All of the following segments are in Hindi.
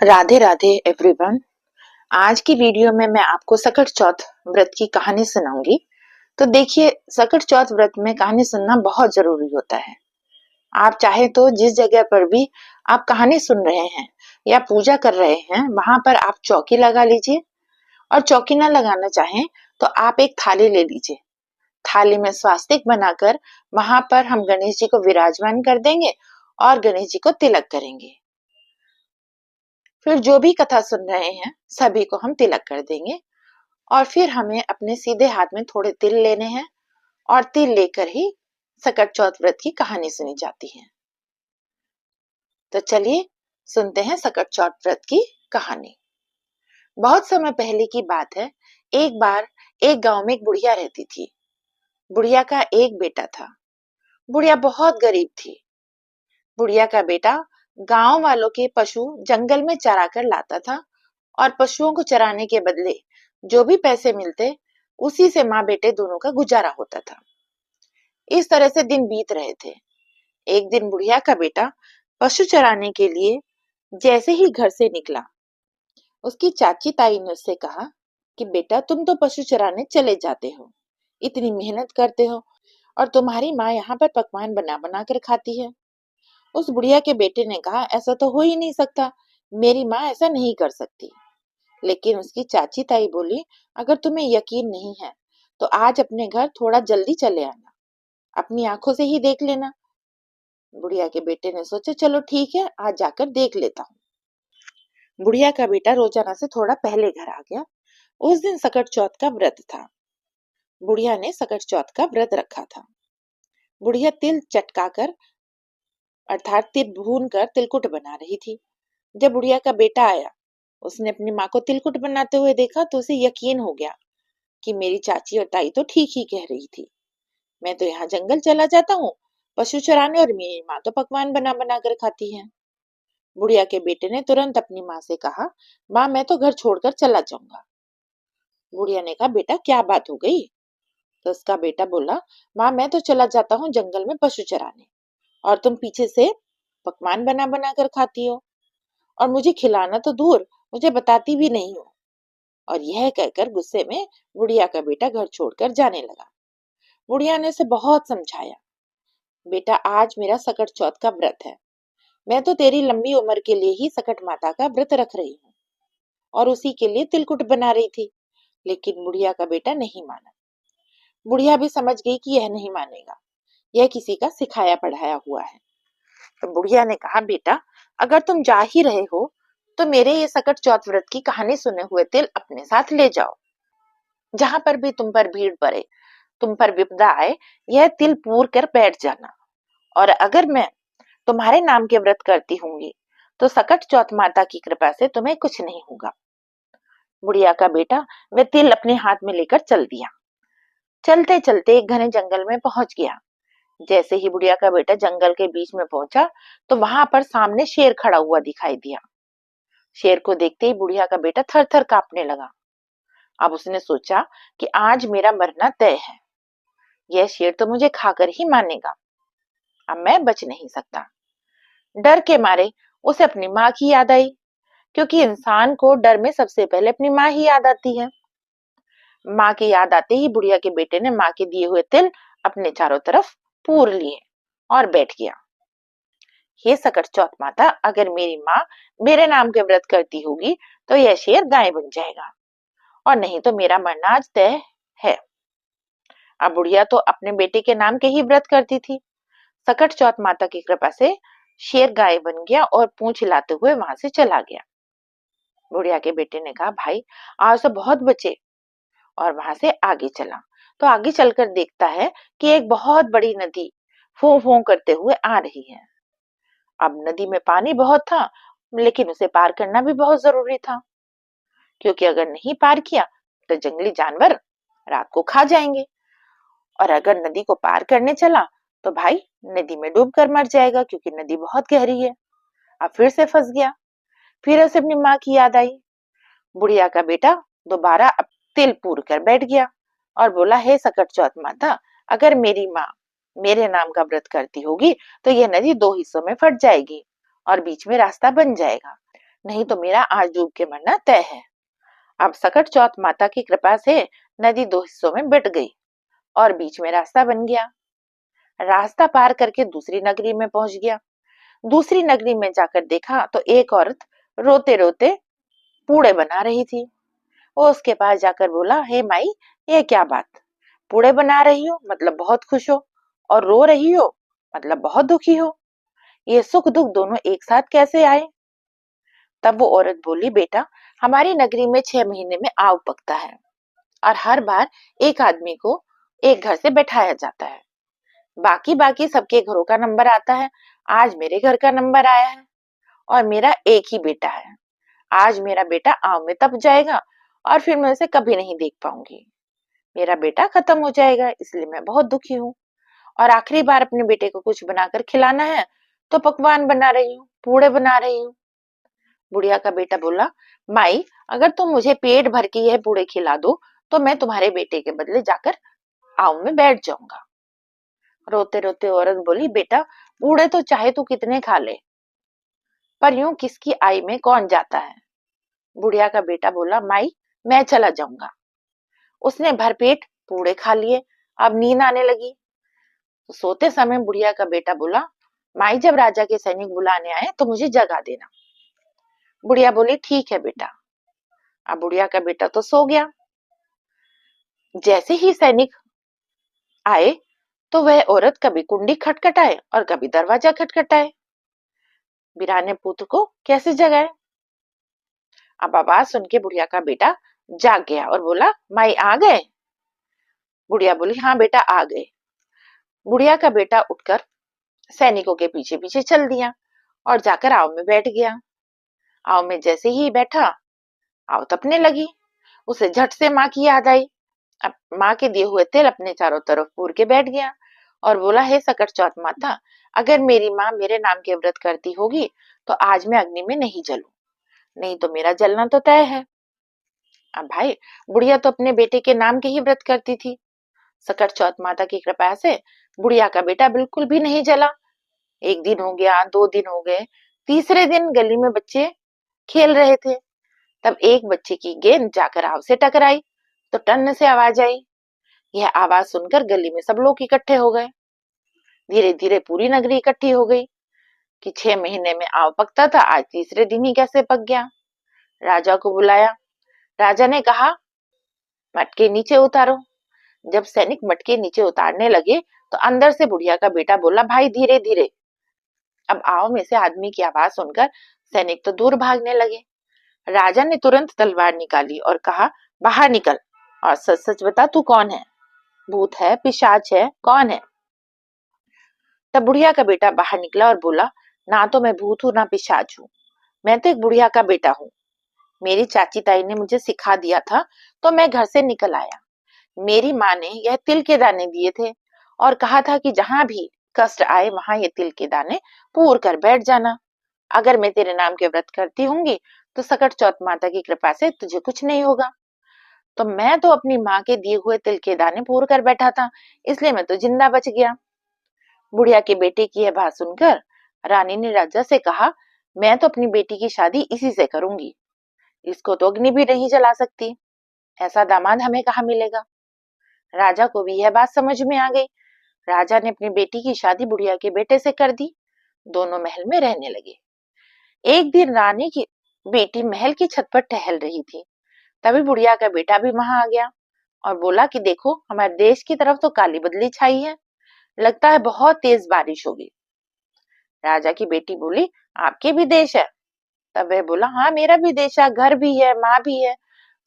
राधे राधे एवरीवन। आज की वीडियो में मैं आपको सकट चौथ व्रत की कहानी सुनाऊंगी। तो देखिए, सकट चौथ व्रत में कहानी सुनना बहुत जरूरी होता है। आप चाहे तो जिस जगह पर भी आप कहानी सुन रहे हैं या पूजा कर रहे हैं, वहां पर आप चौकी लगा लीजिए। और चौकी ना लगाना चाहें तो आप एक थाली ले लीजिए। थाली में स्वास्तिक बनाकर वहां पर हम गणेश जी को विराजमान कर देंगे और गणेश जी को तिलक करेंगे। फिर जो भी कथा सुन रहे हैं सभी को हम तिलक कर देंगे। और फिर हमें अपने सीधे हाथ में थोड़े तिल लेने हैं और तिल लेकर ही सकट चौथ व्रत की कहानी सुनी जाती है। तो चलिए सुनते हैं सकट चौथ व्रत की कहानी। बहुत समय पहले की बात है। एक बार एक गांव में एक बुढ़िया रहती थी। बुढ़िया का एक बेटा था। बुढ़िया बहुत गरीब थी। बुढ़िया का बेटा गांव वालों के पशु जंगल में चरा कर लाता था और पशुओं को चराने के बदले जो भी पैसे मिलते उसी से माँ बेटे दोनों का गुजारा होता था। इस तरह से दिन बीत रहे थे। एक दिन बुढ़िया का बेटा पशु चराने के लिए जैसे ही घर से निकला, उसकी चाची ताई ने उससे कहा कि बेटा, तुम तो पशु चराने चले जाते हो, इतनी मेहनत करते हो और तुम्हारी माँ यहाँ पर पकवान बना बना कर खाती है। उस बुढ़िया के बेटे ने कहा, ऐसा तो हो ही नहीं सकता, मेरी माँ ऐसा नहीं कर सकती। लेकिन उसकी चाची ताई बोली, अगर तुम्हें यकीन नहीं है तो आज अपने घर थोड़ा जल्दी चले आना, अपनी आंखों से ही देख लेना। बुढ़िया के बेटे ने सोचा, चलो ठीक है, आज जाकर देख लेता हूँ। बुढ़िया का बेटा रोजाना से थोड़ा पहले घर आ गया। उस दिन सकट चौथ का व्रत था। बुढ़िया ने सकट चौथ का व्रत रखा था। बुढ़िया तिल चटका कर अर्थात तिल भून कर तिलकुट बना रही थी। जब बुढ़िया का बेटा आया, उसने अपनी माँ को तिलकुट बनाते हुए देखा तो उसे यकीन हो गया कि मेरी चाची और ताई तो ठीक ही कह रही थी। मैं तो यहाँ जंगल चला जाता हूँ पशु चराने और मेरी माँ तो पकवान बना बना कर खाती है। बुढ़िया के बेटे ने तुरंत अपनी माँ से कहा, माँ मैं तो घर छोड़कर चला जाऊंगा। बुढ़िया ने कहा, बेटा क्या बात हो गई? तो उसका बेटा बोला, माँ मैं तो चला जाता हूँ जंगल में पशु चराने और तुम पीछे से पकवान बना बना कर खाती हो और मुझे खिलाना तो दूर, मुझे बताती भी नहीं हो। और यह कहकर गुस्से में बुढ़िया का बेटा घर छोड़कर जाने लगा। बुढ़िया ने उसे बहुत समझाया, बेटा आज मेरा सकट चौथ का व्रत है, मैं तो तेरी लंबी उम्र के लिए ही सकट माता का व्रत रख रही हूँ और उसी के लिए तिलकुट बना रही थी। लेकिन बुढ़िया का बेटा नहीं माना। बुढ़िया भी समझ गई कि यह नहीं मानेगा, यह किसी का सिखाया पढ़ाया हुआ है। तो बुढ़िया ने कहा, बेटा अगर तुम जा ही रहे हो तो मेरे ये सकट चौथ व्रत की कहानी सुने हुए तिल अपने साथ ले जाओ। जहां पर भी तुम पर भीड़ पड़े, तुम पर विपदा आए, यह तिल पूर कर बैठ जाना। और अगर मैं तुम्हारे नाम के व्रत करती होंगी तो सकट चौथ माता की कृपा से तुम्हें कुछ नहीं होगा। बुढ़िया का बेटा वह तिल अपने हाथ में लेकर चल दिया। चलते चलते एक घने जंगल में पहुंच गया। जैसे ही बुढ़िया का बेटा जंगल के बीच में पहुंचा तो वहां पर सामने शेर खड़ा हुआ दिखाई दिया। शेर को देखते ही बुढ़िया का बेटा थर थर कांपने लगा। अब उसने सोचा कि आज मेरा मरना तय है, यह शेर तो मुझे खाकर ही मानेगा, अब मैं बच नहीं सकता। डर के मारे उसे अपनी माँ की याद आई, क्योंकि इंसान को डर में सबसे पहले अपनी माँ ही याद आती है। माँ की याद आते ही बुढ़िया के बेटे ने माँ के दिए हुए तिल अपने चारों तरफ पूर लिए और बैठ गया। हे सकट चौथ माता, अगर मेरी माँ मेरे नाम के व्रत करती होगी तो यह शेर गाय बन जाएगा और नहीं तो मेरा मरना आज तय है। अब बुढ़िया तो अपने बेटे के नाम के ही व्रत करती थी। सकट चौथ माता की कृपा से शेर गाय बन गया और पूंछ हिलाते हुए वहां से चला गया। बुढ़िया के बेटे ने कहा, भाई आज तो बहुत बचे, और वहां से आगे चला। तो आगे चलकर देखता है कि एक बहुत बड़ी नदी फू फू करते हुए आ रही है। अब नदी में पानी बहुत था, लेकिन उसे पार करना भी बहुत जरूरी था, क्योंकि अगर नहीं पार किया तो जंगली जानवर रात को खा जाएंगे, और अगर नदी को पार करने चला तो भाई नदी में डूब कर मर जाएगा, क्योंकि नदी बहुत गहरी है। अब फिर से फंस गया। फिर उसे अपनी माँ की याद आई। बुढ़िया का बेटा दोबारा अब तिल पूर कर बैठ गया और बोला, हे सकट चौथ माता, अगर मेरी माँ मेरे नाम का व्रत करती होगी तो यह नदी दो हिस्सों में फट जाएगी और बीच में रास्ता बन जाएगा। नहीं तो मेरा आज डूब के मरना तय है। अब सकट चौथ माता की कृपा से नदी दो हिस्सों में बट गई और बीच में रास्ता बन गया। रास्ता पार करके दूसरी नगरी में पहुंच गया। दूसरी नगरी में जाकर देखा तो एक औरत रोते रोते पूड़े बना रही थी। वो उसके पास जाकर बोला, हे माई, ये क्या बात? पूड़े बना रही हो मतलब बहुत खुश हो, और रो रही हो मतलब बहुत दुखी हो। ये सुख दुख दोनों एक साथ कैसे आए? तब वो औरत बोली, बेटा, हमारी नगरी में 6 महीने में आव पकता है और हर बार एक आदमी को एक घर से बैठाया जाता है। बाकी बाकी सबके घरों का नंबर आता है। आज मेरे घर का नंबर आया है और मेरा एक ही बेटा है। आज मेरा बेटा आव में तप जाएगा और फिर मैं उसे कभी नहीं देख पाऊंगी। मेरा बेटा खत्म हो जाएगा, इसलिए मैं बहुत दुखी हूँ और आखिरी बार अपने बेटे को कुछ बनाकर खिलाना है तो पकवान बना रही हूँ, पूड़े बना रही हूँ। बुढ़िया का बेटा बोला, माई, अगर तुम मुझे पेट भर के यह पूड़े खिला दो तो मैं तुम्हारे बेटे के बदले जाकर आव में बैठ जाऊंगा। रोते रोते औरत बोली, बेटा, पूड़े तो चाहे तू कितने खा ले, पर यूं किसकी आई में कौन जाता है? बुढ़िया का बेटा बोला, माई, मैं चला जाऊंगा। उसने भरपेट पूड़े खा लिए। अब नींद आने लगी। तो सोते समय बुढ़िया का बेटा बोला, माई, जब राजा के सैनिक बुलाने आए तो मुझे जगा देना। बुढ़िया बोली, ठीक है बेटा। अब बुढ़िया का बेटा तो सो गया। जैसे ही सैनिक आए तो वह औरत कभी कुंडी खटखटाए और कभी दरवाजा खटखटाए। बिराने पुत्र को कैसे जगाए? अब आवाज सुन के बुढ़िया का बेटा जाग गया और बोला, माई आ गए? बुढ़िया बोली, हाँ बेटा, आ गए। बुढ़िया का बेटा उठकर सैनिकों के पीछे पीछे चल दिया और जाकर आव में बैठ गया। आव में जैसे ही बैठा, आव तपने लगी। उसे झट से माँ की याद आई। अब माँ के दिए हुए तेल अपने चारों तरफ पूर के बैठ गया और बोला, हे सकट चौथ माता, अगर मेरी माँ मेरे नाम के व्रत करती होगी तो आज मैं अग्नि में नहीं जलूं, नहीं तो मेरा जलना तो तय है। अब भाई, बुढ़िया तो अपने बेटे के नाम के ही व्रत करती थी। सकट चौथ माता की कृपा से बुढ़िया का बेटा बिल्कुल भी नहीं जला। एक दिन हो गया, 2 दिन हो गए, तीसरे दिन गली में बच्चे खेल रहे थे। तब एक बच्चे की गेंद जाकर आव से टकराई तो टन से आवाज आई। यह आवाज सुनकर गली में सब लोग इकट्ठे हो गए। धीरे धीरे पूरी नगरी इकट्ठी हो गई कि 6 महीने में आव पकता था, आज तीसरे दिन ही कैसे पक गया। राजा को बुलाया। राजा ने कहा, मटके नीचे उतारो। जब सैनिक मटके नीचे उतारने लगे तो अंदर से बुढ़िया का बेटा बोला, भाई धीरे धीरे। अब आव में से आदमी की आवाज सुनकर सैनिक तो दूर भागने लगे। राजा ने तुरंत तलवार निकाली और कहा, बाहर निकल और सच सच बता, तू कौन है? भूत है, पिशाच है, कौन है? तब बुढ़िया का बेटा बाहर निकला और बोला, ना तो मैं भूत हूँ ना पिशाच हूँ, मैं तो एक बुढ़िया का बेटा हूँ। मेरी चाची ताई ने मुझे सिखा दिया था तो मैं घर से निकल आया। मेरी माँ ने यह तिल के दाने दिए थे और कहा था कि जहां भी कष्ट आए वहां ये तिल के दाने पूर कर बैठ जाना। अगर मैं तेरे नाम के व्रत करती होंगी तो सकट चौथ माता की कृपा से तुझे कुछ नहीं होगा। तो मैं तो अपनी माँ के दिए हुए तिल के दाने पूर कर बैठा था, इसलिए मैं तो जिंदा बच गया। बुढ़िया के बेटे की यह बात सुनकर रानी ने राजा से कहा, मैं तो अपनी बेटी की शादी इसी से करूंगी। इसको तो अग्नि भी नहीं जला सकती, ऐसा दामाद हमें कहाँ मिलेगा। राजा को भी यह बात समझ में आ गई। राजा ने अपनी बेटी की शादी बुढ़िया के बेटे से कर दी। दोनों महल में रहने लगे। एक दिन रानी की बेटी महल की छत पर टहल रही थी। तभी बुढ़िया का बेटा भी वहां आ गया और बोला कि देखो, हमारे देश की तरफ तो काली बदली छाई है, लगता है बहुत तेज बारिश होगी। राजा की बेटी बोली, आपके भी देश है? तब वह बोला, हाँ, मेरा भी देश है, घर भी है, माँ भी है,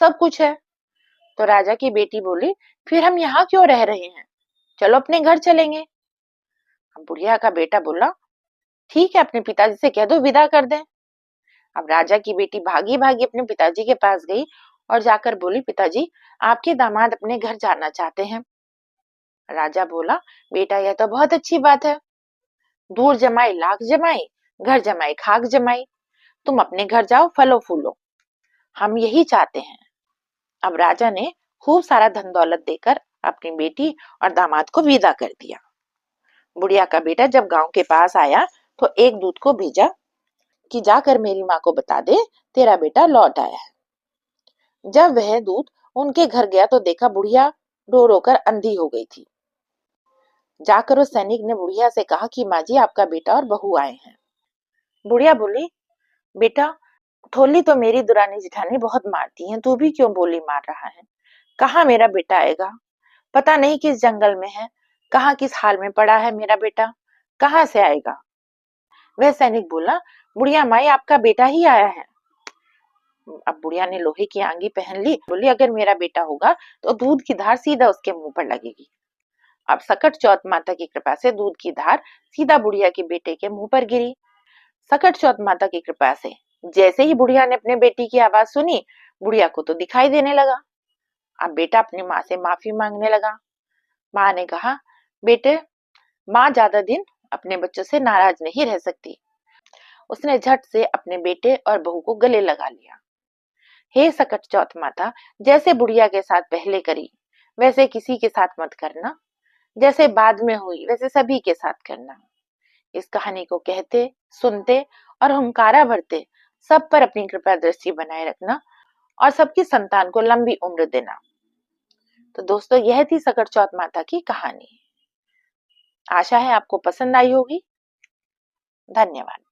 सब कुछ है। तो राजा की बेटी बोली, फिर हम यहाँ क्यों रह रहे हैं, चलो अपने घर चलेंगे। अब बुढ़िया का बेटा बोला, ठीक है, अपने पिताजी से कह दो विदा कर दें। अब राजा की बेटी भागी भागी अपने पिताजी के पास गई और जाकर बोली, पिताजी, आपके दामाद अपने घर जाना चाहते हैं। राजा बोला, बेटा, यह तो बहुत अच्छी बात है। दूर जमाई लाख जमाई, घर जमाई खाक जमाई। तुम अपने घर जाओ, फलो फूलो, हम यही चाहते हैं। अब राजा ने खूब सारा धन दौलत देकर अपनी बेटी और दामाद को विदा कर दिया। बुढ़िया का बेटा जब गांव के पास आया तो एक दूत को भेजा कि जाकर मेरी माँ को बता दे तेरा बेटा लौट आया है। जब वह दूत उनके घर गया तो देखा बुढ़िया रो रो कर अंधी हो गई थी। जाकर उस सैनिक ने बुढ़िया से कहा कि माँ जी आपका बेटा और बहू आए हैं। बुढ़िया बोली, बेटा ठोली तो मेरी दुरानी जिठानी बहुत मारती हैं, तू भी क्यों बोली मार रहा है? कहाँ मेरा बेटा आएगा? पता नहीं किस जंगल में है, कहाँ किस हाल में पड़ा है मेरा बेटा, कहाँ से आएगा? वह सैनिक बोला, बुढ़िया माई आपका बेटा ही आया है। अब बुढ़िया ने लोहे की आंगी पहन ली, बोली अगर मेरा बेटा होगा तो दूध की धार सीधा उसके मुंह पर लगेगी। अब सकट चौथ माता की कृपा से दूध की धार सीधा बुढ़िया के बेटे के मुंह पर गिरी। सकट चौथ माता की कृपा से जैसे ही बुढ़िया ने अपने बेटी की आवाज सुनी, बुढ़िया को तो दिखाई देने लगा। अब बेटा अपनी माँ से माफी मांगने लगा। माँ ने कहा, बेटे माँ ज्यादा दिन अपने बच्चों से नाराज नहीं रह सकती। उसने झट से अपने बेटे और बहू को गले लगा लिया। हे सकट चौथ माता, जैसे बुढ़िया के साथ पहले करी वैसे किसी के साथ मत करना, जैसे बाद में हुई वैसे सभी के साथ करना। इस कहानी को कहते, सुनते और हुंकारा भरते सब पर अपनी कृपा दृष्टि बनाए रखना और सबकी संतान को लंबी उम्र देना। तो दोस्तों यह थी सकट चौथ माता की कहानी। आशा है आपको पसंद आई होगी। धन्यवाद।